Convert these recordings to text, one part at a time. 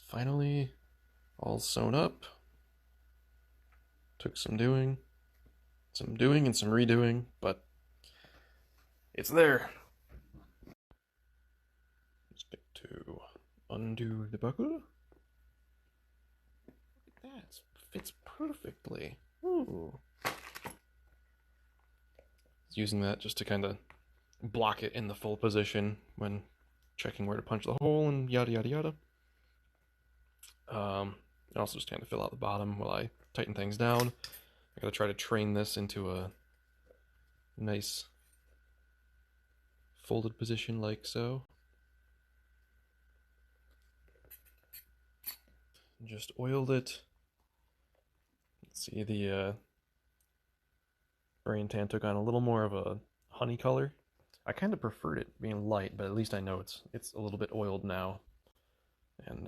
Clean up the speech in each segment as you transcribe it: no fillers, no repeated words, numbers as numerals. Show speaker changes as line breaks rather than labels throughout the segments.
finally all sewn up. Took some doing and some redoing, but it's there. Stick to undo the buckle. Look at that, it fits perfectly. Ooh. Using that just to kind of block it in the full position when checking where to punch the hole and yada yada yada. And also just kind of fill out the bottom while I tighten things down. I gotta try to train this into a nice folded position like so. Just oiled it. Let's see, the brain tan took on a little more of a honey color. I kind of preferred it being light, but at least I know it's a little bit oiled now. And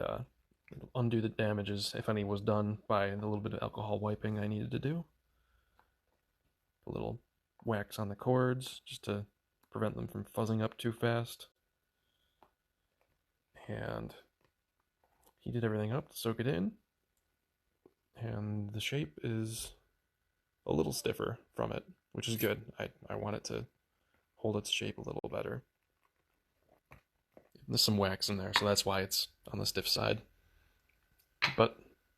it'll undo the damages, if any was done, by the little bit of alcohol wiping I needed to do. A little wax on the cords, just to prevent them from fuzzing up too fast. And heated everything up to soak it in. And the shape is a little stiffer from it, which is good. I want it to hold its shape a little better. There's some wax in there, so that's why it's on the stiff side. But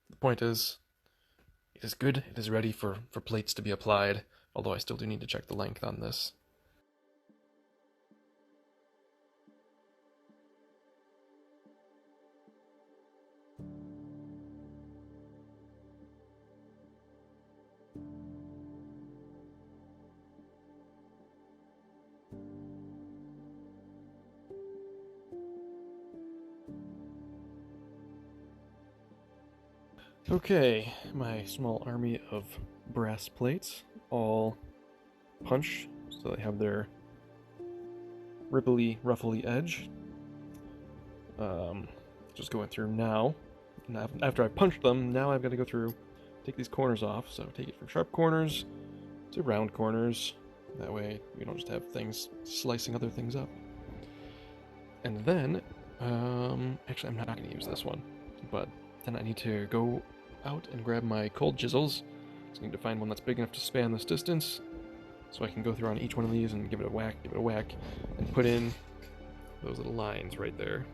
the point is, it is good, it is ready for plates to be applied, although I still do need to check the length on this. Okay, my small army of brass plates all punch so they have their ruffly edge. Just going through now. After I punched them, now I've got to go through, take these corners off. So take it from sharp corners to round corners. That way you don't just have things slicing other things up. And then, actually I'm not going to use this one, but then I need to go out and grab my cold chisels. So I need to find one that's big enough to span this distance, so I can go through on each one of these and give it a whack, and put in those little lines right there.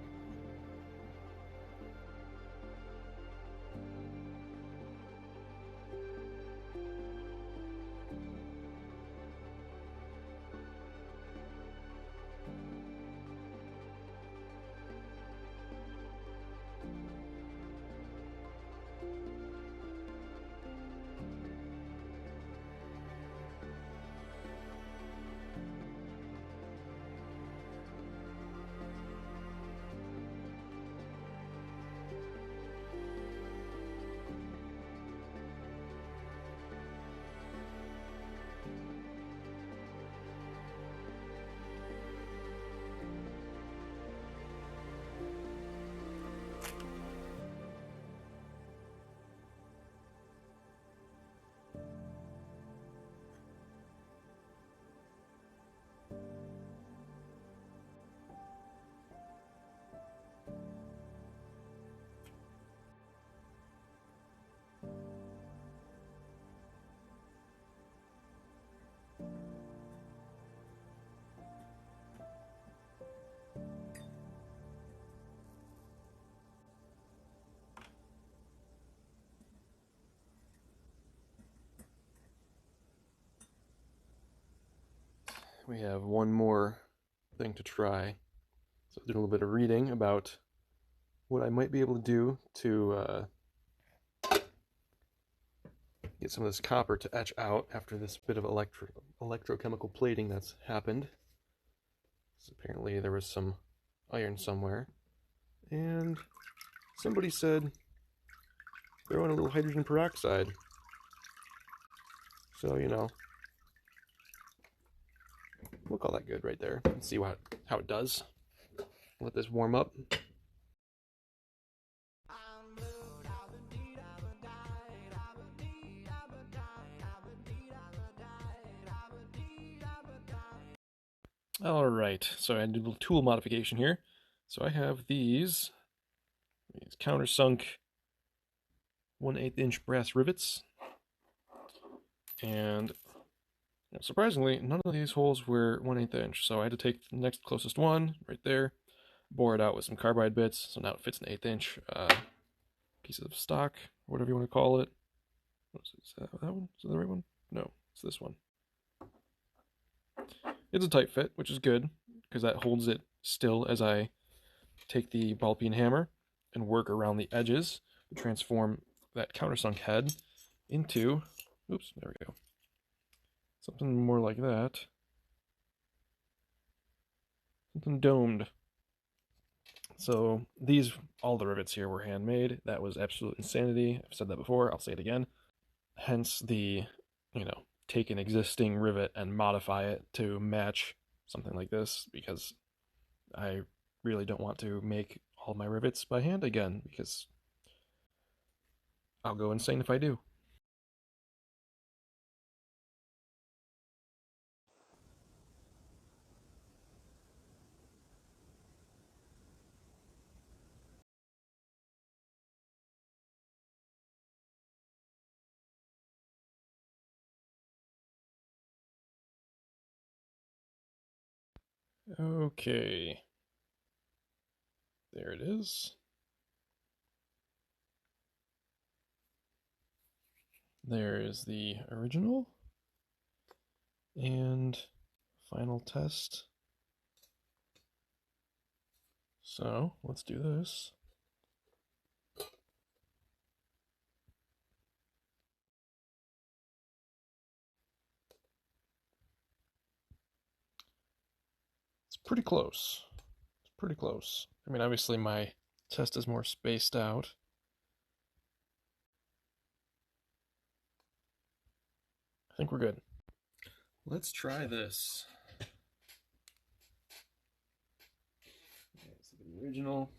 We have one more thing to try. So I did a little bit of reading about what I might be able to do to get some of this copper to etch out after this bit of electrochemical plating that's happened. So apparently there was some iron somewhere, and somebody said throw in a little hydrogen peroxide. So, you know, we'll call that good right there and see how it does. Let this warm up. Alright, so I do a little tool modification here. So I have these These countersunk 1/8 inch brass rivets. And surprisingly, none of these holes were 1/8 inch, so I had to take the next closest one right there, bore it out with some carbide bits, so now it fits an 1/8 inch piece of stock, or whatever you want to call it. Is that one? Is that the right one? No, it's this one. It's a tight fit, which is good, because that holds it still as I take the ball peen hammer and work around the edges to transform that countersunk head into, oops, there we go, something more like that. Something domed. So these, all the rivets here were handmade. That was absolute insanity. I've said that before, I'll say it again. Hence the, take an existing rivet and modify it to match something like this, because I really don't want to make all my rivets by hand again, because I'll go insane if I do. Okay. There it is. There is the original. And final test. So let's do this. It's pretty close. It's pretty close. I mean, obviously my test is more spaced out. I think we're good. Let's try this. Okay, so the original.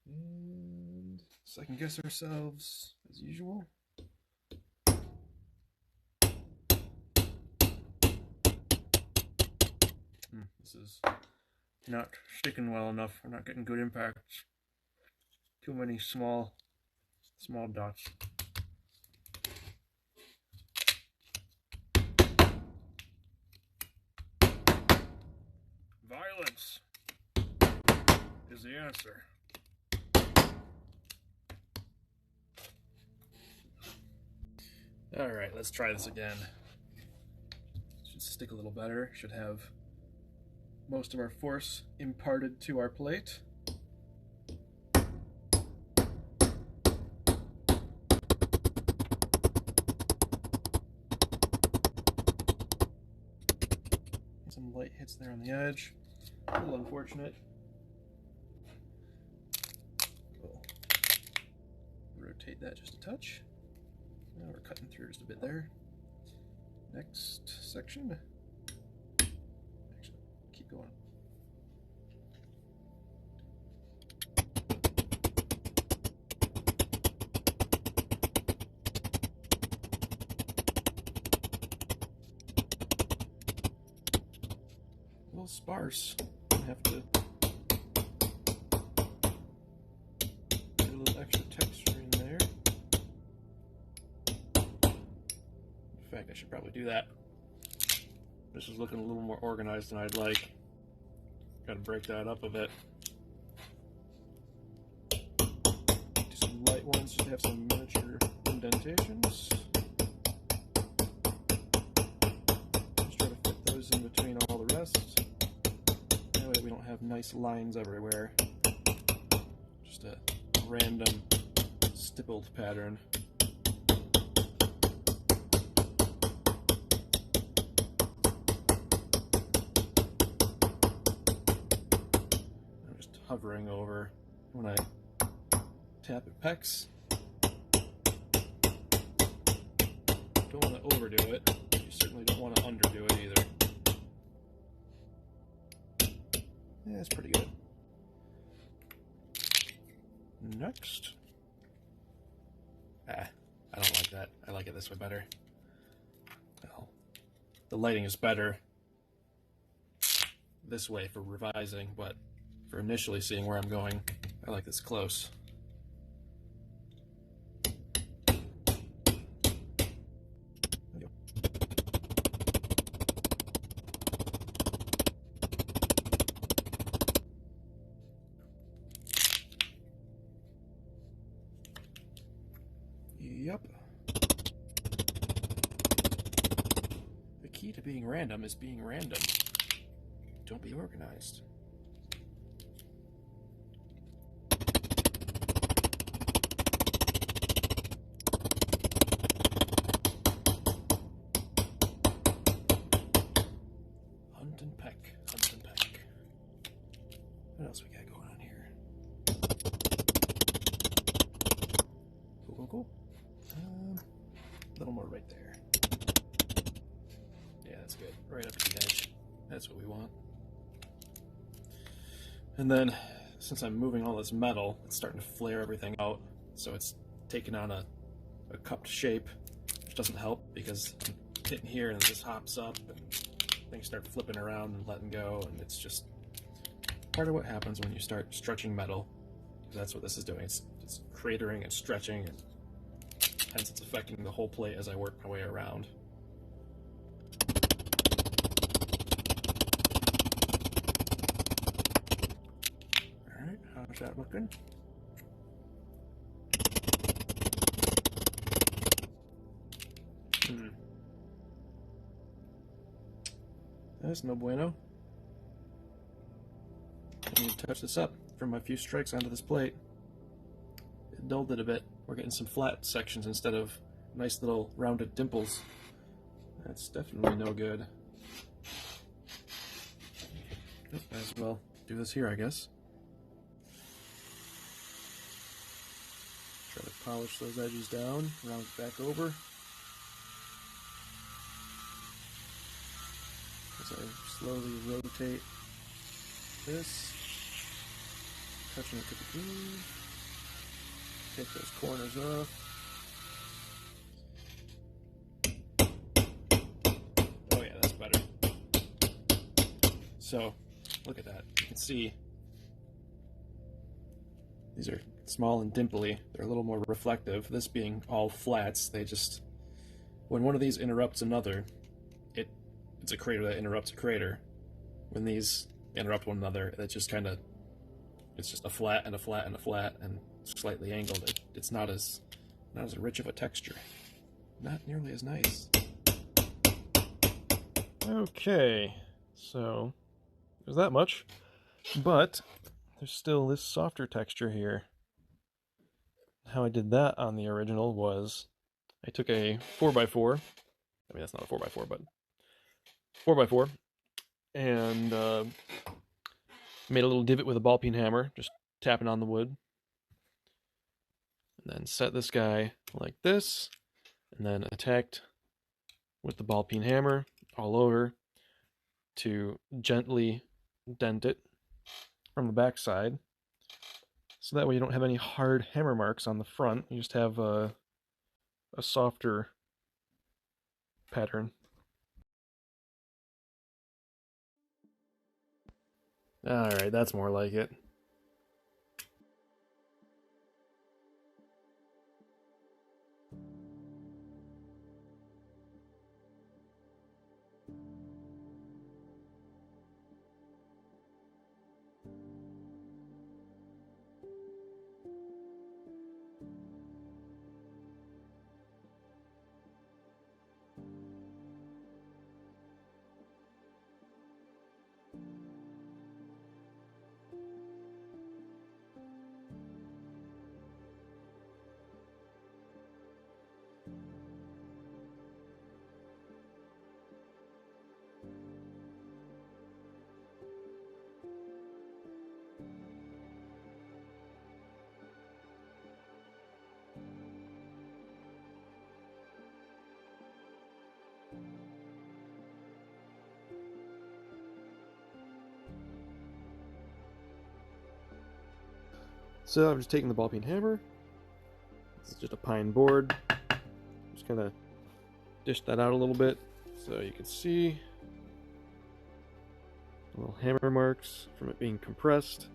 And second guess ourselves as usual. This is not sticking well enough. We're not getting good impacts. Too many small dots. Violence is the answer. Alright, let's try this again. Should stick a little better. Should have most of our force imparted to our plate. Some light hits there on the edge. A little unfortunate. We'll rotate that just a touch. Now we're cutting through just a bit there. Next section. Actually, keep going. A little sparse. I have to get a little extra texture in there. In fact, I should probably do that. This is looking a little more organized than I'd like. Gotta break that up a bit. Do some light ones, just have some miniature indentations. Just try to fit those in between all the rest. That way we don't have nice lines everywhere. Just a random stippled pattern. Hovering over when I tap at pecs. Don't want to overdo it. You certainly don't want to underdo it either. Yeah, that's pretty good. Next. I don't like that. I like it this way better. Well, the lighting is better this way for revising, but for initially seeing where I'm going, I like this close. Yep. The key to being random is being random. Don't be organized. Hunt and peck, hunt and peck. What else we got going on here? Cool, cool, cool. A little more right there. Yeah, that's good. Right up to the edge. That's what we want. And then, since I'm moving all this metal, it's starting to flare everything out, so it's taking on a cupped shape, which doesn't help because I'm hitting here and this hops up and things start flipping around and letting go, and it's just part of what happens when you start stretching metal. That's what this is doing. It's cratering and stretching, and hence it's affecting the whole plate as I work my way around. Alright, how's that looking? That's no bueno. I need to touch this up from my few strikes onto this plate. It dulled it a bit. We're getting some flat sections instead of nice little rounded dimples. That's definitely no good. Might as well do this here, I guess. Try to polish those edges down, round it back over. As I slowly rotate this, touching it to the groove. Take those corners off. Oh yeah, that's better. So, look at that. You can see these are small and dimply. They're a little more reflective. This being all flats, they just, when one of these interrupts another, it's a crater that interrupts a crater. When these interrupt one another, it just kind of, it's just a flat and a flat and a flat and slightly angled. It's not as rich of a texture. Not nearly as nice. Okay, so there's that much, but there's still this softer texture here. How I did that on the original was I took a 4x4, I mean that's not a 4x4, but 4x4, and made a little divot with a ball peen hammer, just tapping on the wood. And then set this guy like this, and then attacked with the ball peen hammer all over to gently dent it from the back side. So that way you don't have any hard hammer marks on the front, you just have a softer pattern. Alright, that's more like it. So I'm just taking the ball peen hammer. This is just a pine board. Just kind of dish that out a little bit so you can see. little hammer marks from it being compressed.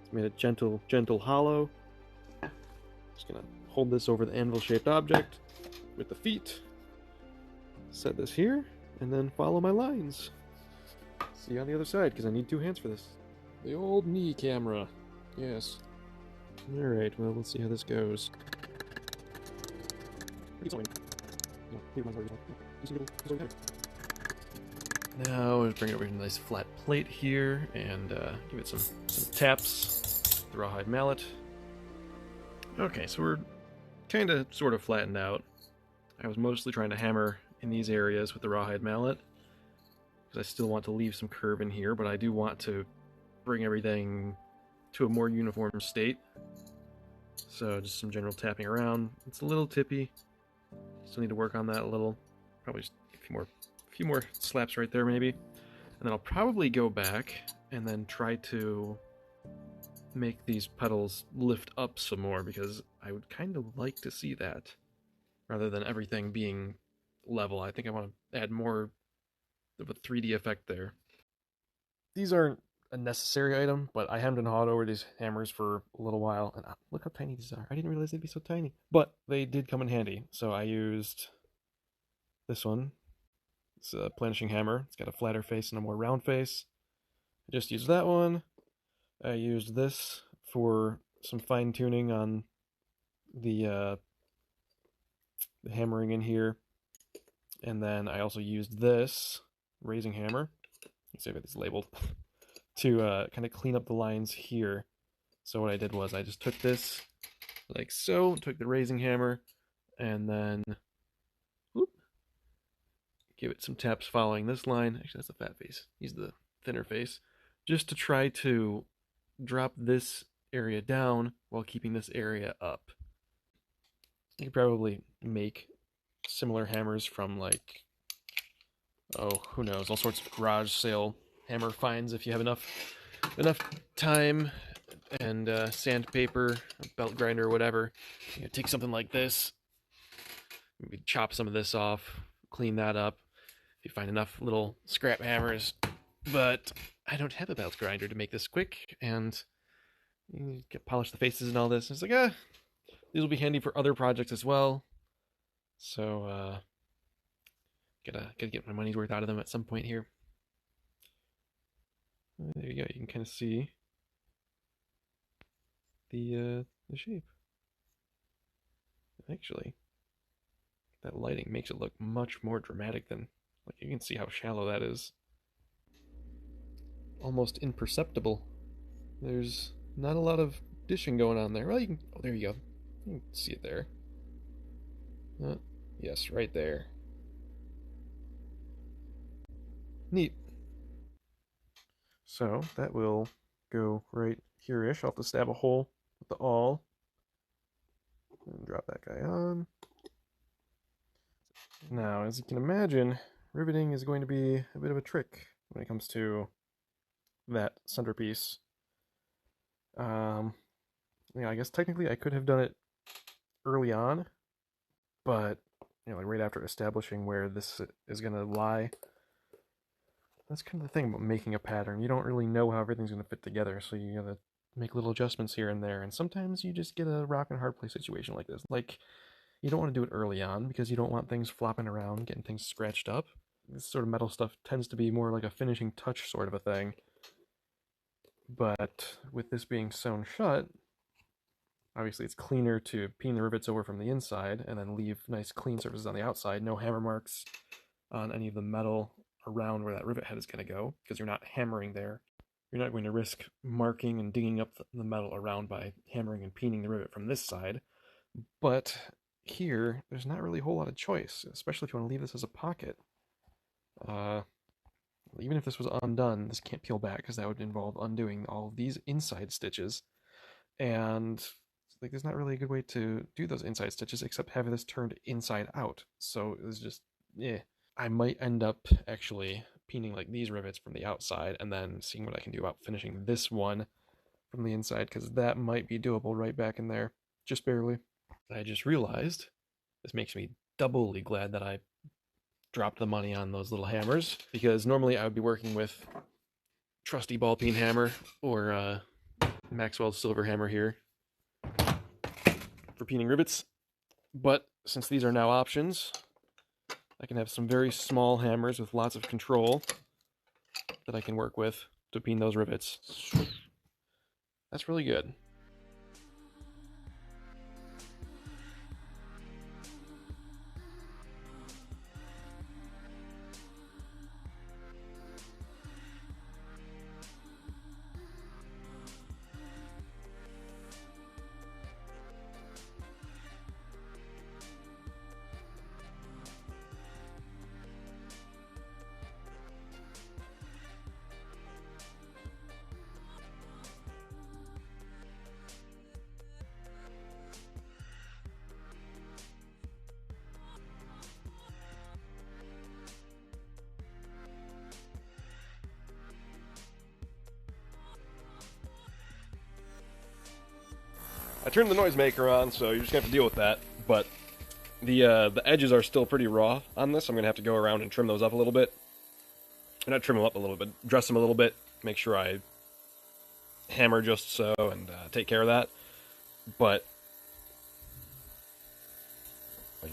It's made a gentle hollow. Just gonna hold this over the anvil-shaped object with the feet. Set this here, and then follow my lines. See you on the other side, because I need 2 hands for this. The old knee camera. Yes. Alright, well, let's see how this goes. Now, let's bring it over to a nice flat plate here, and give it some taps with the rawhide mallet. Okay, so we're kind of sort of flattened out. I was mostly trying to hammer in these areas with the rawhide mallet, because I still want to leave some curve in here, but I do want to bring everything to a more uniform state. So just some general tapping around. It's a little tippy. Still need to work on that a little. Probably just a few more slaps right there maybe. And then I'll probably go back and then try to make these petals lift up some more, because I would kind of like to see that rather than everything being level. I think I want to add more of a 3D effect there. These aren't a necessary item, but I hemmed and hawed over these hammers for a little while, and look how tiny these are. I didn't realize they'd be so tiny, but they did come in handy. So I used this one. It's a planishing hammer. It's got a flatter face and a more round face. I just used that one. I used this for some fine tuning on the hammering in here, and then I also used this raising hammer. Let's see if it's labeled. To kind of clean up the lines here. So what I did was I just took this like so, took the raising hammer, and then whoop, give it some taps following this line. Actually, that's the fat face. Use the thinner face. Just to try to drop this area down while keeping this area up. You could probably make similar hammers from, like, oh, who knows, all sorts of garage sale hammer finds if you have enough time and sandpaper, belt grinder, or whatever. You know, take something like this, maybe chop some of this off, clean that up if you find enough little scrap hammers. But I don't have a belt grinder to make this quick, and you polish the faces and all this. And it's like, these will be handy for other projects as well. So gotta get my money's worth out of them at some point here. There you go. You can kind of see the shape. Actually, that lighting makes it look much more dramatic than, like, you can see how shallow that is. Almost imperceptible. There's not a lot of dishing going on there. Well, you can. Oh, there you go. You can see it there. Yes, right there. Neat. So that will go right here-ish. I'll have to stab a hole with the awl and drop that guy on. Now, as you can imagine, riveting is going to be a bit of a trick when it comes to that centerpiece. I guess technically I could have done it early on, but like right after establishing where this is going to lie. That's kind of the thing about making a pattern. You don't really know how everything's going to fit together, so you gotta make little adjustments here and there, and sometimes you just get a rock and hard place situation like this. Like, you don't want to do it early on because you don't want things flopping around, getting things scratched up. This sort of metal stuff tends to be more like a finishing touch sort of a thing. But with this being sewn shut, obviously it's cleaner to peen the rivets over from the inside and then leave nice clean surfaces on the outside, no hammer marks on any of the metal around where that rivet head is going to go, because you're not hammering there. You're not going to risk marking and digging up the metal around by hammering and peening the rivet from this side. But here, there's not really a whole lot of choice, especially if you want to leave this as a pocket. Even if this was undone, this can't peel back because that would involve undoing all of these inside stitches. And like, there's not really a good way to do those inside stitches except have this turned inside out. So it's just, I might end up actually peening like these rivets from the outside and then seeing what I can do about finishing this one from the inside, because that might be doable right back in there, just barely. I just realized this makes me doubly glad that I dropped the money on those little hammers, because normally I would be working with trusty ball peen hammer or Maxwell's silver hammer here for peening rivets. But since these are now options, I can have some very small hammers with lots of control that I can work with to peen those rivets. That's really good. I turned the noisemaker on, so you're just gonna have to deal with that. But the edges are still pretty raw on this. I'm gonna have to go around and trim those up a little bit. Not trim them up a little bit, dress them a little bit. Make sure I hammer just so and take care of that. But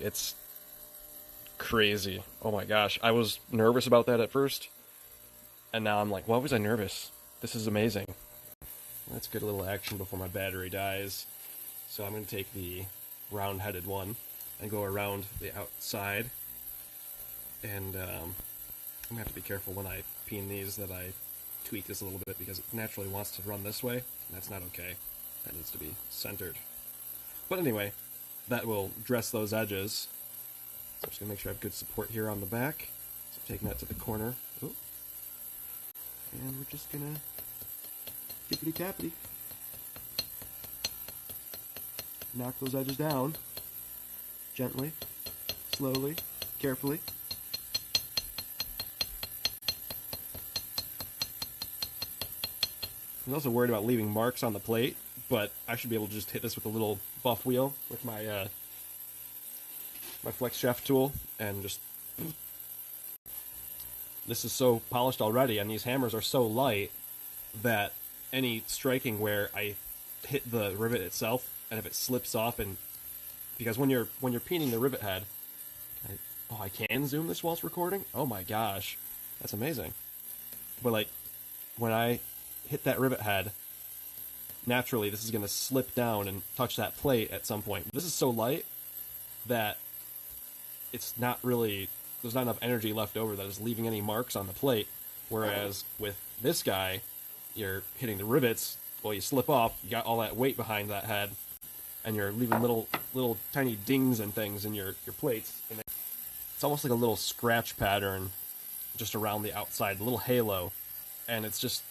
it's crazy. Oh my gosh, I was nervous about that at first, and now I'm like, why was I nervous? This is amazing. Let's get a little action before my battery dies. So I'm going to take the round-headed one and go around the outside. And I'm going to have to be careful when I peen these that I tweak this a little bit because it naturally wants to run this way. And that's not okay. That needs to be centered. But anyway, that will dress those edges. So I'm just going to make sure I have good support here on the back. So I'm taking that to the corner. Ooh. And we're just going to tippity-tappity. Knock those edges down. Gently, slowly, carefully. I was also worried about leaving marks on the plate, but I should be able to just hit this with a little buff wheel with my my flex chef tool and just... This is so polished already, and these hammers are so light that any striking where I hit the rivet itself, and if it slips off, and because when you're peening the rivet head, I can zoom this whilst recording. Oh my gosh, that's amazing. But like when I hit that rivet head, naturally this is going to slip down and touch that plate at some point. This is so light that it's not really, there's not enough energy left over that is leaving any marks on the plate. Whereas with this guy, you're hitting the rivets, well, you slip off, you got all that weight behind that head, and you're leaving little tiny dings and things in your plates. And it's almost like a little scratch pattern just around the outside, a little halo, and it's just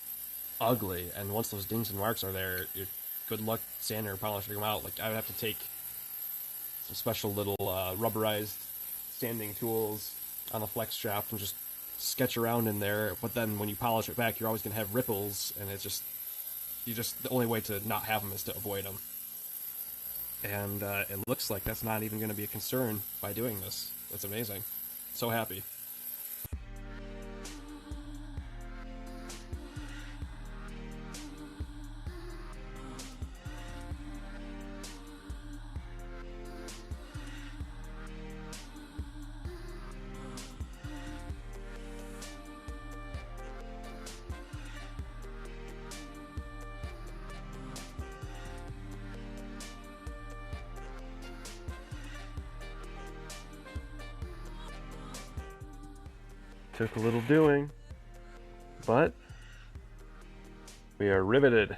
ugly. And once those dings and marks are there, you're good luck sanding or polishing them out. Like, I would have to take some special little rubberized sanding tools on a flex shaft and just sketch around in there. But then when you polish it back, you're always going to have ripples, and it's just, the only way to not have them is to avoid them. And it looks like that's not even going to be a concern by doing this. That's amazing. So happy. Took a little doing, but we are riveted.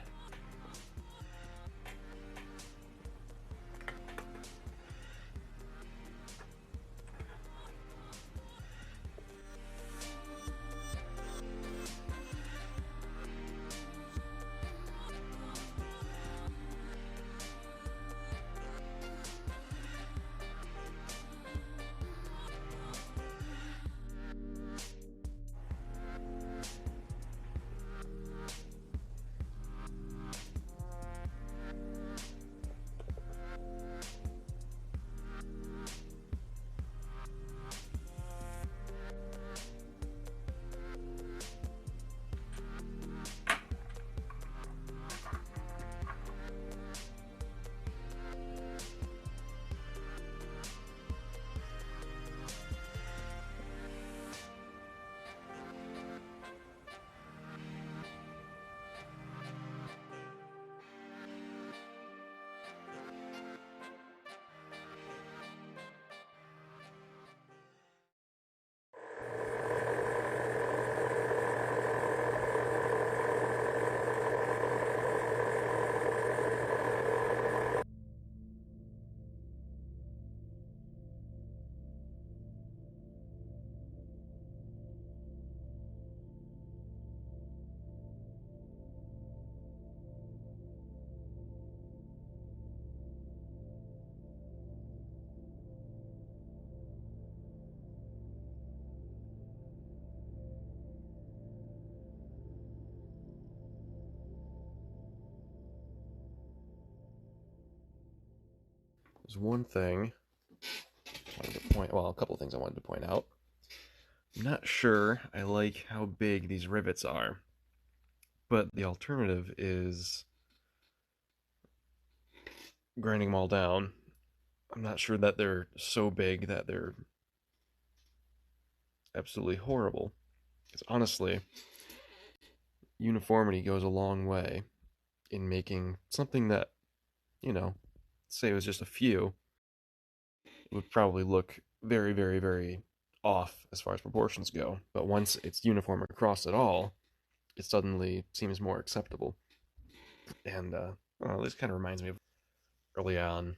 There's one thing I wanted to point, well, a couple of things I wanted to point out. I'm not sure I like how big these rivets are, but the alternative is grinding them all down. I'm not sure that they're so big that they're absolutely horrible. Because honestly, uniformity goes a long way in making something that, you know, say it was just a few, would probably look very, very, very off as far as proportions go. But once it's uniform across it all, it suddenly seems more acceptable. And I don't know, this kind of reminds me of early on.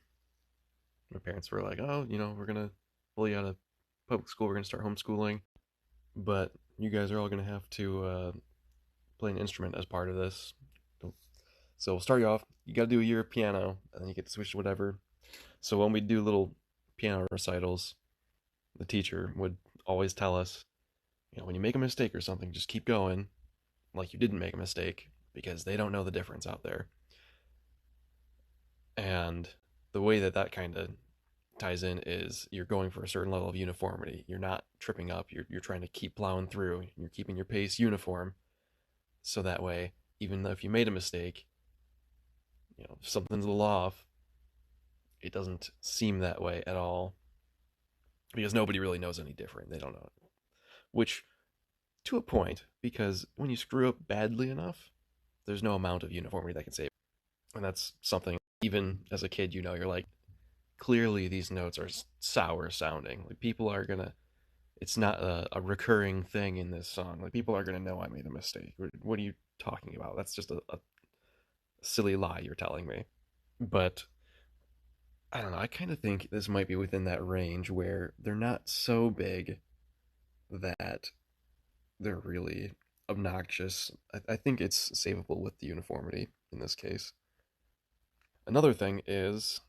My parents were like, "Oh, we're gonna pull you out of public school. We're gonna start homeschooling, but you guys are all gonna have to play an instrument as part of this. So we'll start you off. You got to do a year of piano, and then you get to switch to whatever." So when we do little piano recitals, the teacher would always tell us, when you make a mistake or something, just keep going like you didn't make a mistake because they don't know the difference out there. And the way that kind of ties in is you're going for a certain level of uniformity. You're not tripping up. You're trying to keep plowing through. You're keeping your pace uniform. So that way, even though if you made a mistake, if something's a little off, it doesn't seem that way at all. Because nobody really knows any different. They don't know. Which, to a point, because when you screw up badly enough, there's no amount of uniformity that can save. And that's something, even as a kid, you're like, clearly these notes are sour sounding. Like, people are gonna, it's not a recurring thing in this song. Like, people are gonna know I made a mistake. What are you talking about? That's just a silly lie you're telling me. But I don't know. I kind of think this might be within that range where they're not so big that they're really obnoxious. I think it's savable with the uniformity in this case. Another thing is,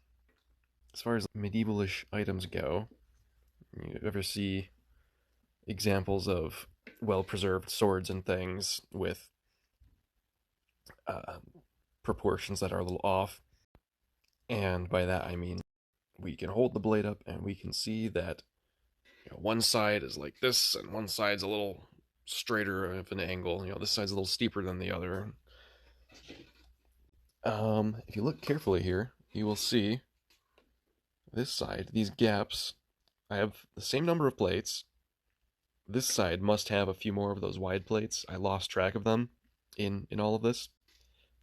as far as medievalish items go, you ever see examples of well-preserved swords and things with uh, proportions that are a little off? And by that I mean we can hold the blade up and we can see that one side is like this and one side's a little straighter of an angle. This side's a little steeper than the other. If you look carefully here, you will see this side, these gaps. I have the same number of plates. This side must have a few more of those wide plates. I lost track of them in all of this.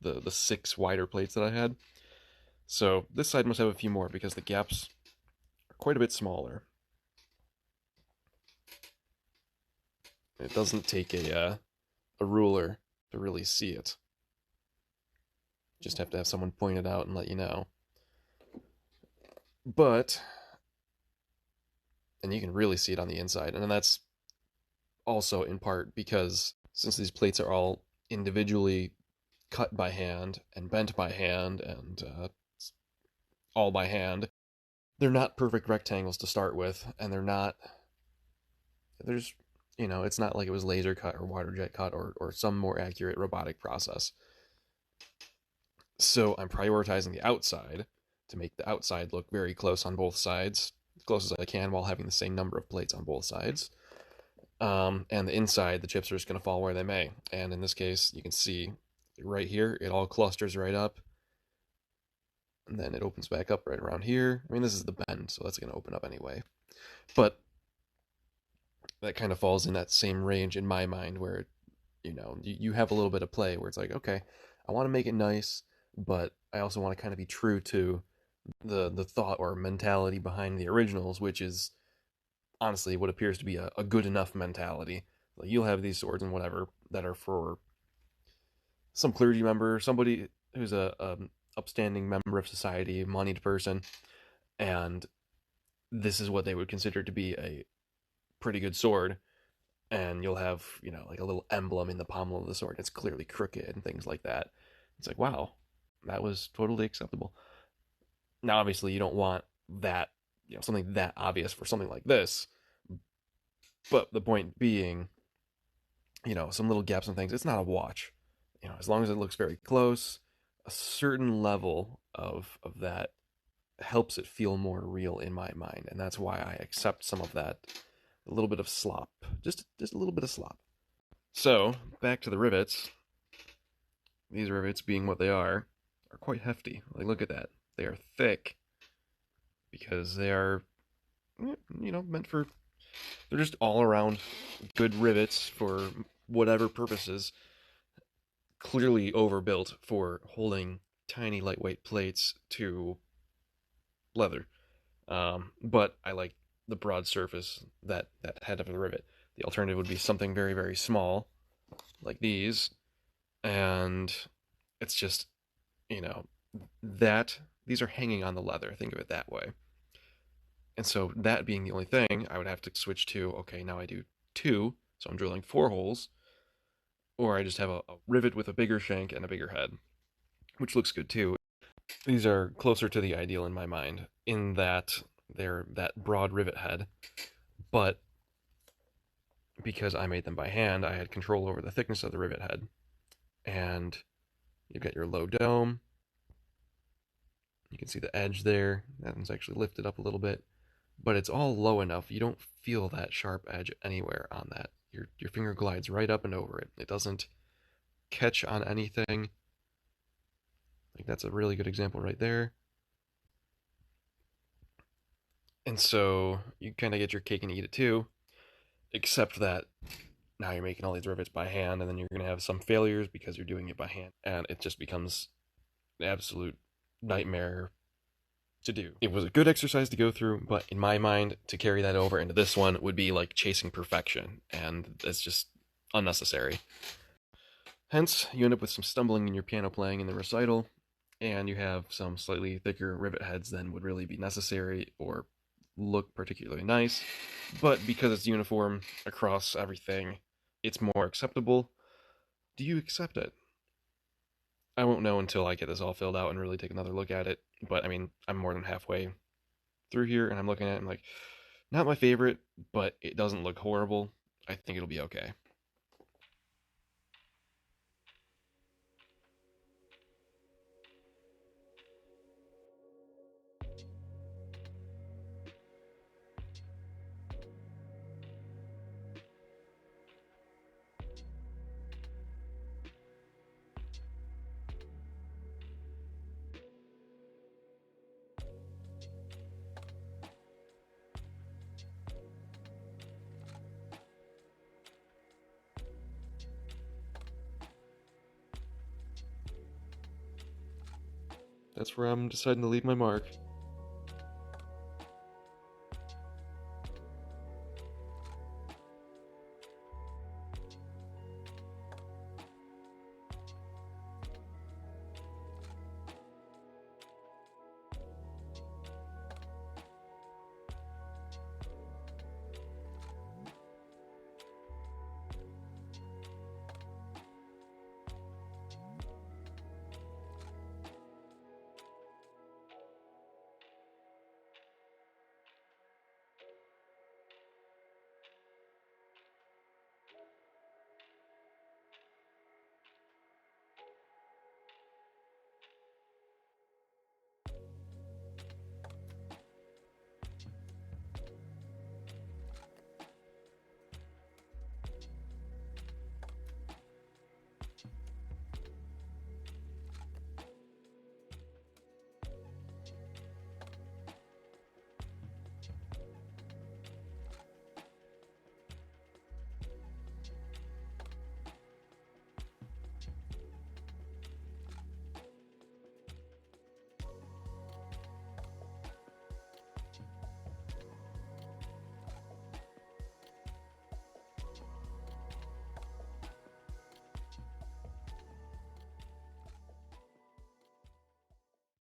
The 6 wider plates that I had. So this side must have a few more because the gaps are quite a bit smaller. It doesn't take a ruler to really see it. Just have to have someone point it out and let you know. But, and you can really see it on the inside, and that's also in part because since these plates are all individually cut by hand and bent by hand and all by hand, they're not perfect rectangles to start with, and it's not like it was laser cut or water jet cut or some more accurate robotic process. So I'm prioritizing the outside to make the outside look very close on both sides, as close as I can while having the same number of plates on both sides. And the inside, the chips are just going to fall where they may. And in this case, you can see right here, it all clusters right up. And then it opens back up right around here. I mean, this is the bend, so that's going to open up anyway. But that kind of falls in that same range in my mind where, you have a little bit of play where it's like, okay, I want to make it nice, but I also want to kind of be true to the thought or mentality behind the originals, which is honestly what appears to be a good enough mentality. Like, you'll have these swords and whatever that are for some clergy member, somebody who's a upstanding member of society, a moneyed person, and this is what they would consider to be a pretty good sword. And you'll have, like a little emblem in the pommel of the sword. It's clearly crooked and things like that. It's like, wow, that was totally acceptable. Now, obviously, you don't want that, something that obvious for something like this. But the point being, some little gaps and things, it's not a watch. As long as it looks very close, a certain level of that helps it feel more real in my mind, and that's why I accept some of that, a little bit of slop, just a little bit of slop. So back to the rivets. These rivets, being what they are quite hefty. Like, look at that. They are thick because they are, meant for. They're just all around good rivets for whatever purposes. Clearly overbuilt for holding tiny lightweight plates to leather. But I like the broad surface that head of the rivet. The alternative would be something very, very small, like these, and it's just, you know, that these are hanging on the leather. Think of it that way. And so that being the only thing, I would have to switch to, okay, now I do two, so I'm drilling 4 holes, or I just have a rivet with a bigger shank and a bigger head, which looks good too. These are closer to the ideal in my mind, in that they're that broad rivet head, but because I made them by hand, I had control over the thickness of the rivet head. And you've got your low dome. You can see the edge there. That one's actually lifted up a little bit, but it's all low enough. You don't feel that sharp edge anywhere on that. Your finger glides right up and over it. It doesn't catch on anything. Like, that's a really good example right there. And so you kind of get your cake and eat it too, except that now you're making all these rivets by hand, and then you're going to have some failures because you're doing it by hand, and it just becomes an absolute nightmare to do. It was a good exercise to go through, but in my mind, to carry that over into this one would be like chasing perfection, and it's just unnecessary. Hence, you end up with some stumbling in your piano playing in the recital, and you have some slightly thicker rivet heads than would really be necessary or look particularly nice. But because it's uniform across everything, it's more acceptable. Do you accept it? I won't know until I get this all filled out and really take another look at it. But I mean, I'm more than halfway through here, and I'm looking at it and I'm like, not my favorite, but it doesn't look horrible. I think it'll be okay. That's where I'm deciding to leave my mark.